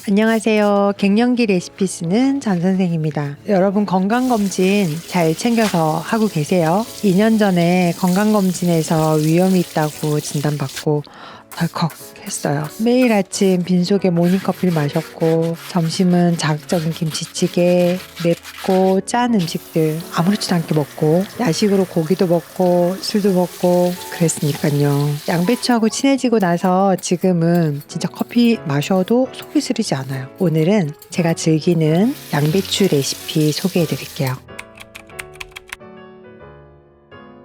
안녕하세요. 갱년기 레시피 쓰는 전선생입니다. 여러분 건강검진 잘 챙겨서 하고 계세요? 2년 전에 건강검진에서 위험이 있다고 진단받고 덜컥 했어요. 매일 아침 빈속에 모닝커피를 마셨고 점심은 자극적인 김치찌개, 맵고 짠 음식들 아무렇지도 않게 먹고 야식으로 고기도 먹고 술도 먹고 그랬으니까요. 양배추하고 친해지고 나서 지금은 진짜 커피 마셔도 속이 쓰리지 않아요. 오늘은 제가 즐기는 양배추 레시피 소개해 드릴게요.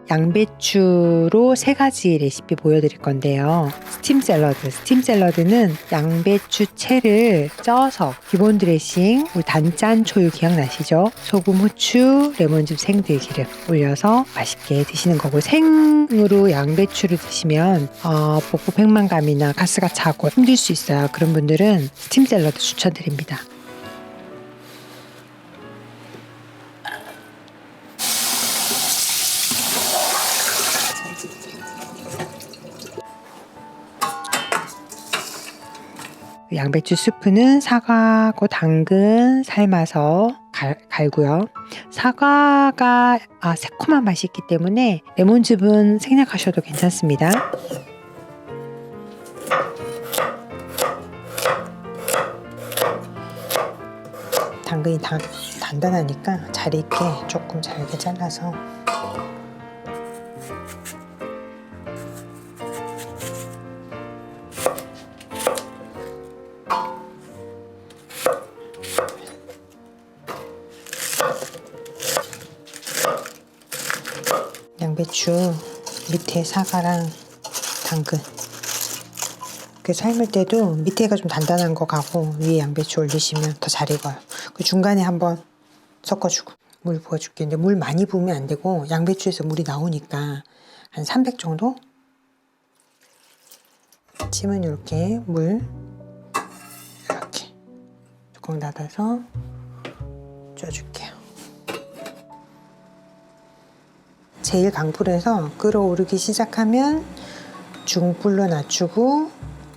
양배추로 3가지 레시피 보여드릴 건데요. 스팀 샐러드는 양배추 채를 쪄서 기본 드레싱, 우리 단짠 초유 기억나시죠? 소금, 후추, 레몬즙, 생들기름 올려서 맛있게 드시는 거고, 생으로 양배추를 드시면 복부 백만감이나 가스가 차고 힘들 수 있어요. 그런 분들은 스팀 샐러드 추천드립니다. 양배추 스프는 사과하고 당근 삶아서 갈고요. 사과가 새콤한 맛이 있기 때문에 레몬즙은 생략하셔도 괜찮습니다. 당근이 단단하니까 잘 익게 조금 잘게 잘라서 양배추 밑에 사과랑 당근 그 삶을 때도 밑에가 좀 단단한 거 가고 위에 양배추 올리시면 더 잘 익어요. 그 중간에 한번 섞어주고 물 부어줄게. 근데 물 많이 부으면 안 되고 양배추에서 물이 나오니까 한 300 정도? 찜은 이렇게 물 이렇게 뚜껑 닫아서 쪄줄게요. 제일 강불에서 끓어오르기 시작하면 중불로 낮추고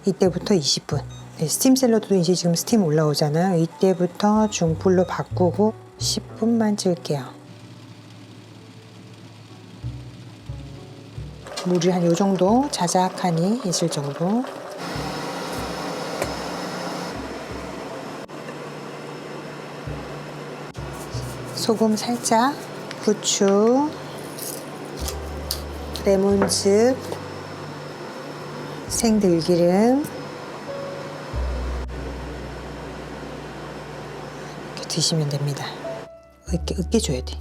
이때부터 20분. 스팀 샐러드도 이제 지금 스팀 올라오잖아요. 이때부터 중불로 바꾸고 10분만 찔게요. 물이 한 요 정도 자작하니 있을 정도. 소금 살짝, 후추, 레몬즙, 생들기름 이렇게 드시면 됩니다. 으깨 줘야 돼.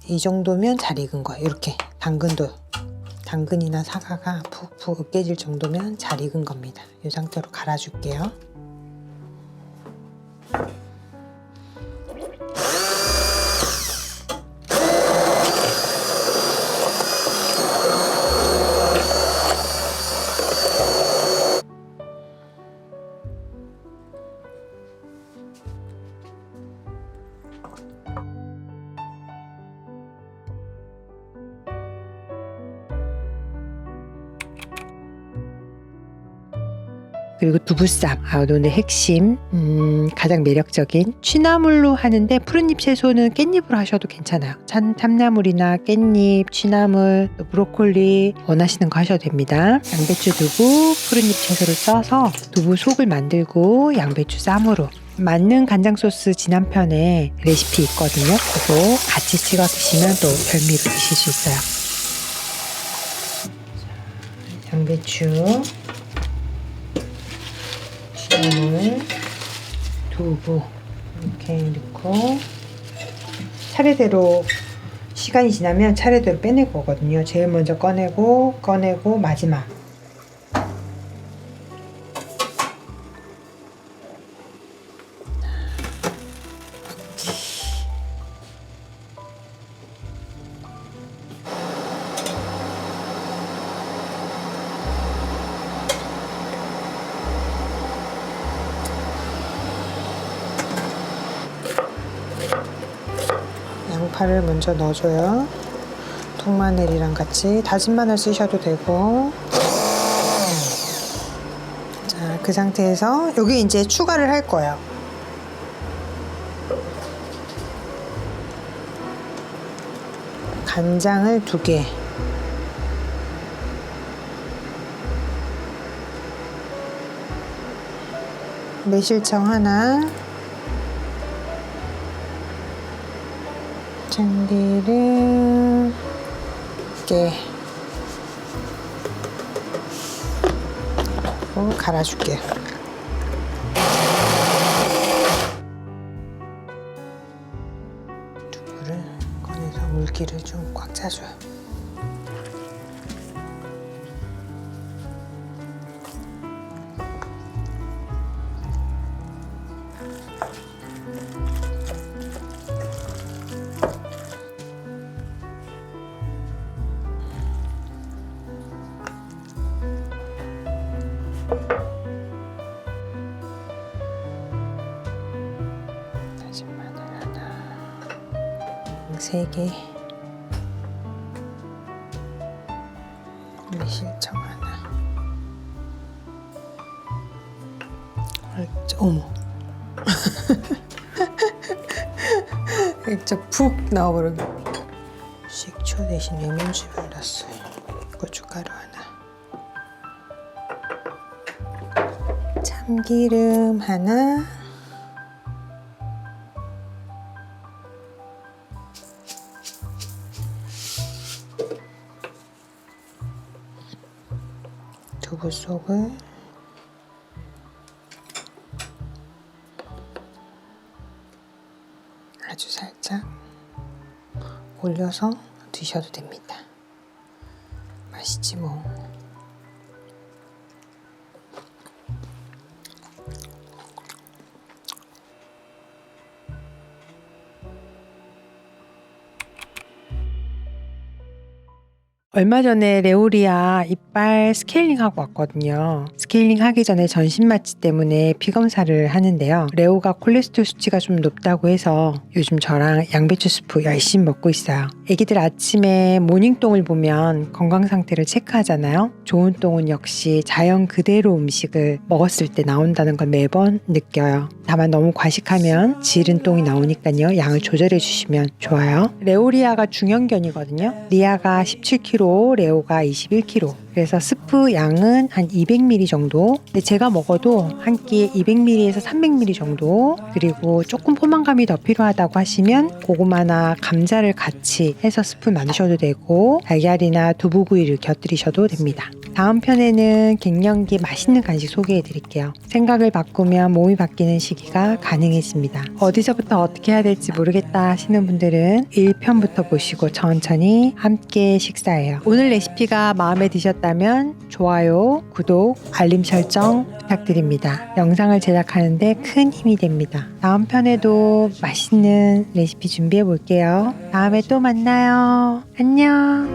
이 정도면 잘 익은 거예요. 이렇게 당근이나 사과가 푹푹 으깨질 정도면 잘 익은 겁니다. 이 상태로 갈아줄게요. 그리고 두부쌈, 오늘의 핵심, 가장 매력적인 취나물로 하는데 푸른잎 채소는 깻잎으로 하셔도 괜찮아요. 참나물이나 깻잎, 취나물, 브로콜리 원하시는 거 하셔도 됩니다. 양배추, 두부, 푸른잎 채소를 써서 두부 속을 만들고 양배추 쌈으로 맞는 간장 소스 지난 편에 레시피 있거든요. 그거 같이 찍어 드시면 또 별미로 드실 수 있어요. 양배추, 취나물, 두부 이렇게 넣고 차례대로 시간이 지나면 차례대로 빼낼 거거든요. 제일 먼저 꺼내고 마지막 양파를 먼저 넣어줘요. 통마늘이랑 같이 다진 마늘 쓰셔도 되고. 자, 그 상태에서 여기 이제 추가를 할 거예요. 간장을 2개, 매실청 하나, 참기름 개 갈아줄게요. 두부를 꺼내서 물기를 좀 꽉 짜줘요. 다진 마늘 하나, 3개, 매실청 하나. 어머. 진짜 푹 나와버려. 식초 대신 레몬즙을 넣었어요. 고춧가루 하나, 참기름 하나, 두부 속을 아주 살짝 올려서 드셔도 됩니다. 맛있지 뭐. 얼마 전에 레오리아 이빨 스케일링하고 왔거든요. 스케일링 하기 전에 전신 마취 때문에 피 검사를 하는데요. 레오가 콜레스테롤 수치가 좀 높다고 해서 요즘 저랑 양배추 스프 열심히 먹고 있어요. 애기들 아침에 모닝똥을 보면 건강 상태를 체크하잖아요. 좋은 똥은 역시 자연 그대로 음식을 먹었을 때 나온다는 걸 매번 느껴요. 다만 너무 과식하면 질은 똥이 나오니까요. 양을 조절해 주시면 좋아요. 레오리아가 중형견이거든요. 리아가 17kg, 레오가 21kg. 그래서 스프 양은 한 200ml 정도. 근데 제가 먹어도 한 끼에 200ml에서 300ml 정도. 그리고 조금 포만감이 더 필요하다고 하시면 고구마나 감자를 같이 해서 스프 만드셔도 되고, 달걀이나 두부구이를 곁들이셔도 됩니다. 다음 편에는 갱년기 맛있는 간식 소개해 드릴게요. 생각을 바꾸면 몸이 바뀌는 시기가 가능해집니다. 어디서부터 어떻게 해야 될지 모르겠다 하시는 분들은 1편부터 보시고 천천히 함께 식사해요. 오늘 레시피가 마음에 드셨다면 좋아요, 구독, 알림 설정 부탁드립니다. 영상을 제작하는데 큰 힘이 됩니다. 다음 편에도 맛있는 레시피 준비해 볼게요. 다음에 또 만나요. 안녕.